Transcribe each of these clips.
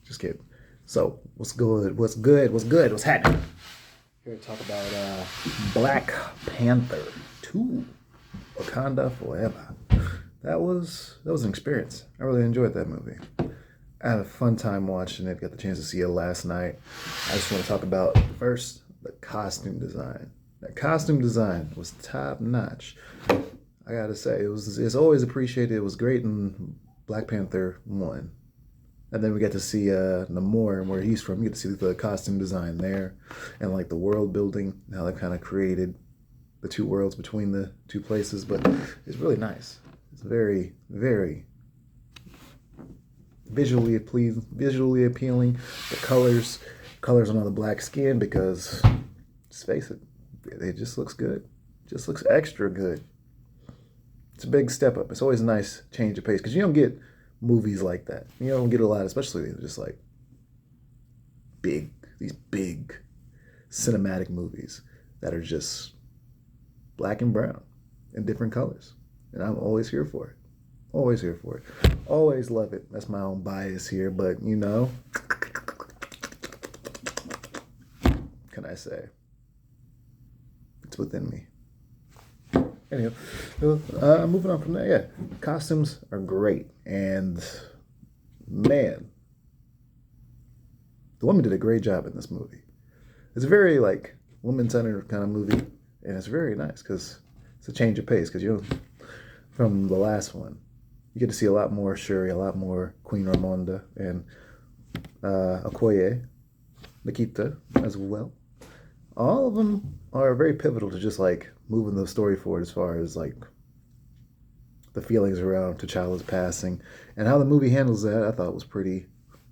Just kidding. So, what's good? What's good? What's good? What's happening? Here to talk about Black Panther 2, Wakanda Forever. That was an experience. I really enjoyed that movie. I had a fun time watching it. Got the chance to see it last night. I just want to talk about first the costume design. That costume design was top notch. I gotta say, it's always appreciated. It was great in Black Panther 1. And then we get to see Namor and where he's from. You get to see the costume design there and like the world building, how they kind of created the two worlds between the two places. But it's really nice. It's very, very visually appealing. The colors on all the black skin because, just face it, it just looks good. Just looks extra good. It's a big step up. It's always a nice change of pace because you don't get movies like that. You don't get a lot, especially just like these big cinematic movies that are just black and brown in different colors. And I'm always here for it. Always here for it. Always love it. That's my own bias here, but can I say? It's within me. Anyway, moving on from there, yeah. Costumes are great. And, man, the woman did a great job in this movie. It's a very, like, woman-centered kind of movie. And it's very nice because it's a change of pace. Because, from the last one, you get to see a lot more Shuri, a lot more Queen Ramonda, and Okoye, Nikita as well. All of them are very pivotal to just, like, moving the story forward as far as, like, the feelings around T'Challa's passing. And how the movie handles that, I thought was pretty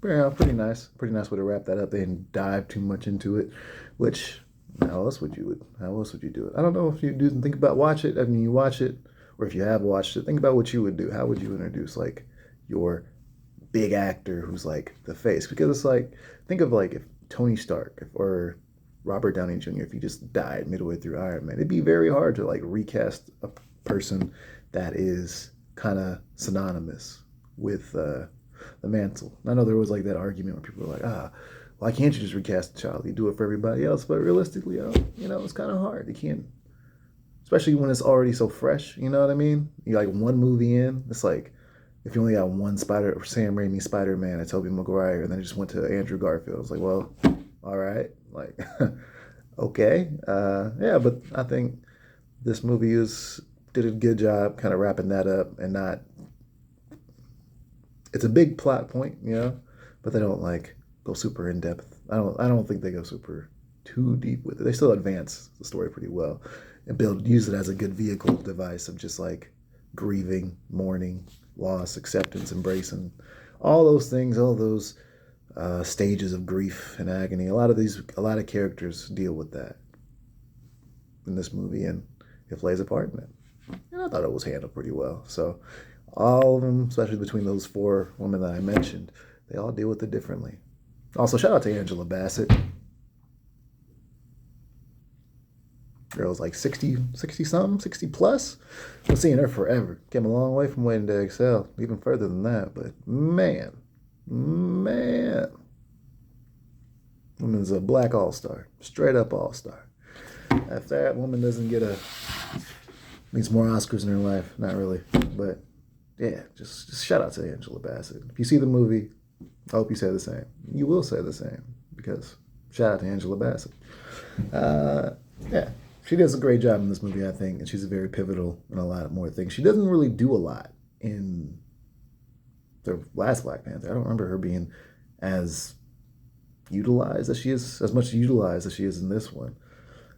nice. Pretty nice way to wrap that up. They didn't dive too much into it, which, how else would you do it? I don't know if you do think about watch it. I mean, you watch it, or if you have watched it, think about what you would do. How would you introduce, like, your big actor who's, like, the face? Because it's like, think of, like, if Tony Stark or Robert Downey Jr., if he just died midway through Iron Man, it'd be very hard to, like, recast a person that is kind of synonymous with the mantle. I know there was, like, that argument where people were like, why can't you just recast T'Challa? You do it for everybody else. But realistically, it's kind of hard. You can't, especially when it's already so fresh, you know what I mean? You're, like, one movie in, it's like, if you only got one Sam Raimi Spider-Man and Tobey Maguire, and then it just went to Andrew Garfield, it's like, well, all right, like, okay, yeah, but I think this movie did a good job kind of wrapping that up and not. It's a big plot point, but they don't like go super in depth. I don't think they go super too deep with it. They still advance the story pretty well and use it as a good vehicle device of just like grieving, mourning, loss, acceptance, embracing, all those things, all those stages of grief and agony. A lot of characters deal with that in this movie, and it plays a part in it. And I thought it was handled pretty well. So all of them, especially between those four women that I mentioned, they all deal with it differently. Also, shout out to Angela Bassett. Girl's like 60 something, 60 plus. I've seen her forever. Came a long way from Waiting to Excel, even further than that. But man, woman's a black all-star, straight up all-star. If that woman doesn't get needs more Oscars in her life, not really, but yeah, just shout out to Angela Bassett. If you see the movie, I hope you say the same. You will say the same because shout out to Angela Bassett. Yeah, she does a great job in this movie, I think, and she's very pivotal in a lot more things. She doesn't really do a lot in the last Black Panther. I don't remember her being as utilized as she is, as much utilized as she is in this one.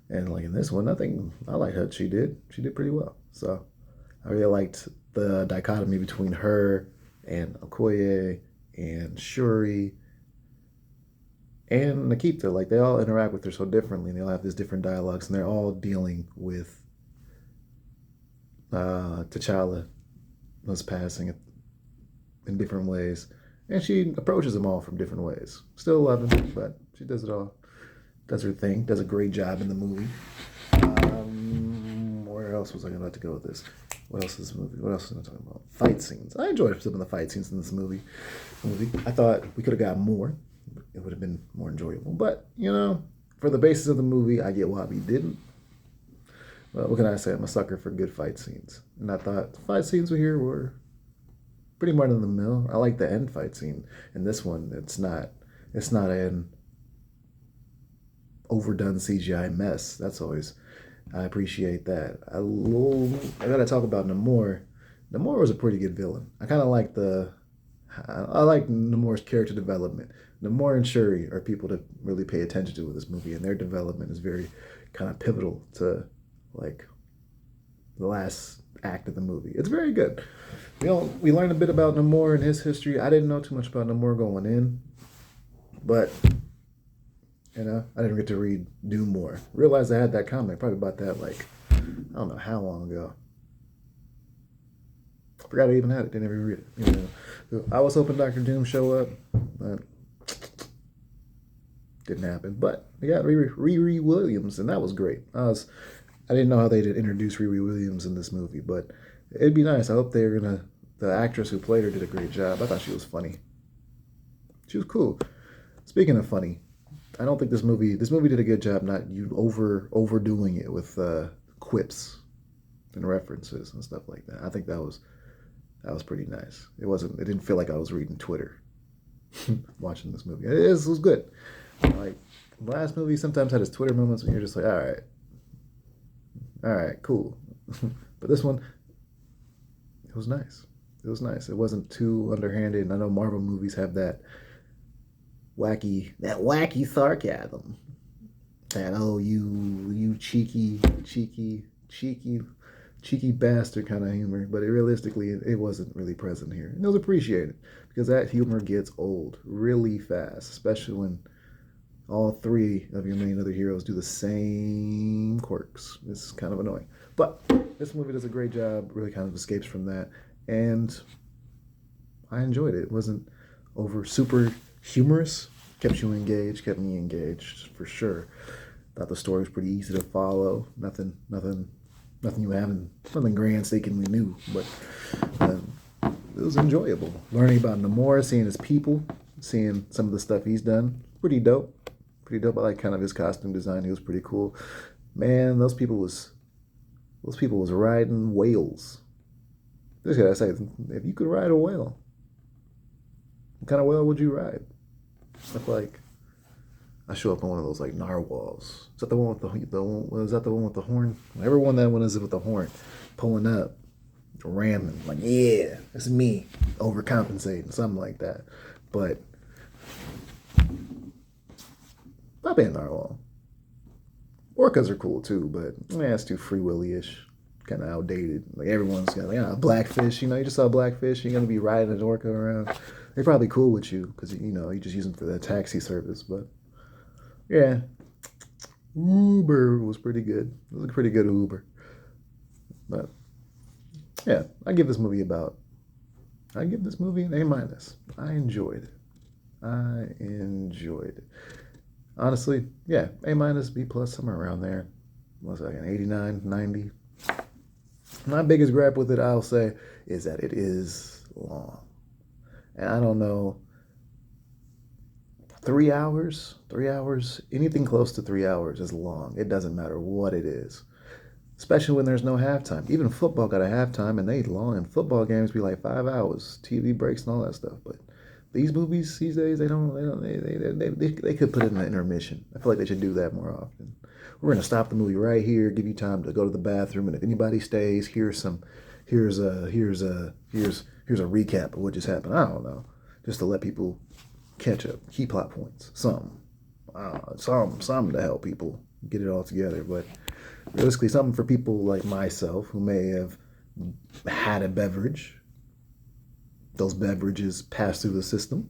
And like in this one, I like her. She did pretty well. So I really liked the dichotomy between her and Okoye and Shuri and Nikita. Like they all interact with her so differently, and they all have these different dialogues, and they're all dealing with T'Challa's passing in different ways. And she approaches them all from different ways. Still love him, but she does it all. Does her thing. Does a great job in the movie. Where else was I about to go with this? What else is this movie? What else was I talking about? Fight scenes. I enjoyed some of the fight scenes in this movie. I thought we could have got more. It would have been more enjoyable. But, for the basis of the movie, I get why we didn't. But what can I say? I'm a sucker for good fight scenes. And I thought the fight scenes here were pretty much in the mill. I like the end fight scene. In this one, it's not an overdone CGI mess. I appreciate that. I gotta talk about Namor. Namor was a pretty good villain. I like Namor's character development. Namor and Shuri are people to really pay attention to with this movie, and their development is very kind of pivotal to like the last act of the movie. It's very good. We learned a bit about Namor and his history. I didn't know too much about Namor going in, but I didn't get to do more. Realized I had that comic, probably about that I don't know how long ago. Forgot I even had it. Didn't ever read it. I was hoping Dr. Doom show up, but didn't happen. But we got Riri Williams, and that was great. I didn't know how they did introduce Riri Williams in this movie, but it'd be nice. I hope the actress who played her did a great job. I thought she was funny. She was cool. Speaking of funny, I don't think this movie did a good job not overdoing it with quips and references and stuff like that. I think that was pretty nice. It didn't feel like I was reading Twitter watching this movie. It was good. Like last movie sometimes had its Twitter moments when you're just like, all right, cool. But this one, it was nice. It was nice. It wasn't too underhanded. And I know Marvel movies have that wacky sarcasm. That you cheeky bastard kind of humor. But realistically, it wasn't really present here. And it was appreciated because that humor gets old really fast, especially when all three of your main other heroes do the same quirks. It's kind of annoying. But this movie does a great job, really kind of escapes from that. And I enjoyed it. It wasn't over super humorous. Kept me engaged for sure. Thought the story was pretty easy to follow. Nothing grandstandingly new, but it was enjoyable. Learning about Namor, seeing his people, seeing some of the stuff he's done, pretty dope. I like kind of his costume design. He was pretty cool. Man, those people was riding whales. Just gotta say, if you could ride a whale, what kind of whale would you ride? I feel like I show up on one of those like narwhals. Is that the one with the horn? Whatever one that one is with the horn, pulling up, ramming. Like, yeah, it's me, overcompensating, something like that. But not being narwhal. Orcas are cool too, but it's too free willy-ish, kind of outdated. Like everyone's got blackfish. You just saw blackfish. You're gonna be riding an orca around. They're probably cool with you because you just use them for the taxi service. But yeah, Uber was pretty good. It was a pretty good Uber. But yeah, I give this movie an A-. I enjoyed it. Honestly, yeah, A-, B+, somewhere around there. What's like an 89, 90. My biggest gripe with it, I'll say, is that it is long. And I don't know, 3 hours, anything close to 3 hours is long. It doesn't matter what it is. Especially when there's no halftime. Even football got a halftime and they long, and football games be like 5 hours, TV breaks and all that stuff. But these movies these days, they could put it in an intermission. I feel like they should do that more often. We're gonna stop the movie right here, give you time to go to the bathroom, and if anybody stays, here's a recap of what just happened. I don't know, just to let people catch up, key plot points, something to help people get it all together. But realistically, something for people like myself who may have had a beverage. Those beverages pass through the system.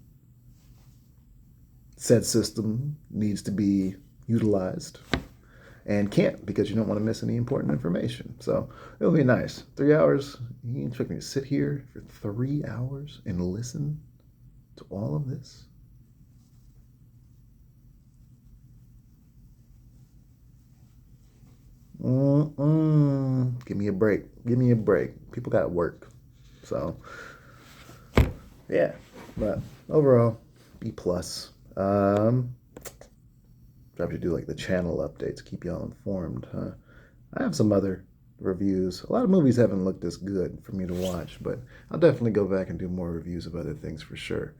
Said system needs to be utilized and can't because you don't want to miss any important information. So it'll be nice. 3 hours. You expect me to sit here for 3 hours and listen to all of this? Give me a break. Give me a break. People got work. So, yeah. But overall, B plus. Probably do like the channel updates, keep y'all informed, huh? I have some other reviews. A lot of movies haven't looked as good for me to watch, but I'll definitely go back and do more reviews of other things for sure.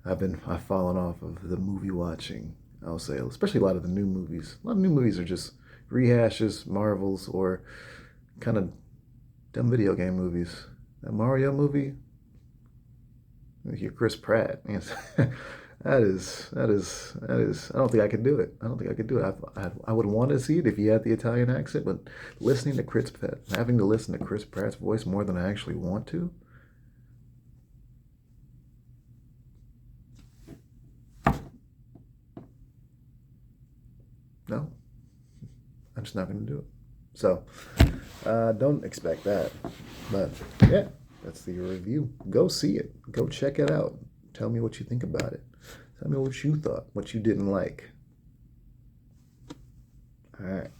I've fallen off of the movie watching, I'll say, especially a lot of the new movies. A lot of new movies are just rehashes, Marvels, or kind of dumb video game movies. That Mario movie, you're Chris Pratt. That is. I don't think I could do it. I don't think I could do it. I would want to see it if he had the Italian accent, but listening to Chris Pratt, having to listen to Chris Pratt's voice more than I actually want to. No, I'm just not going to do it. So, don't expect that. But yeah, that's the review. Go see it. Go check it out. Tell me what you think about it. Tell me what you thought, what you didn't like. All right.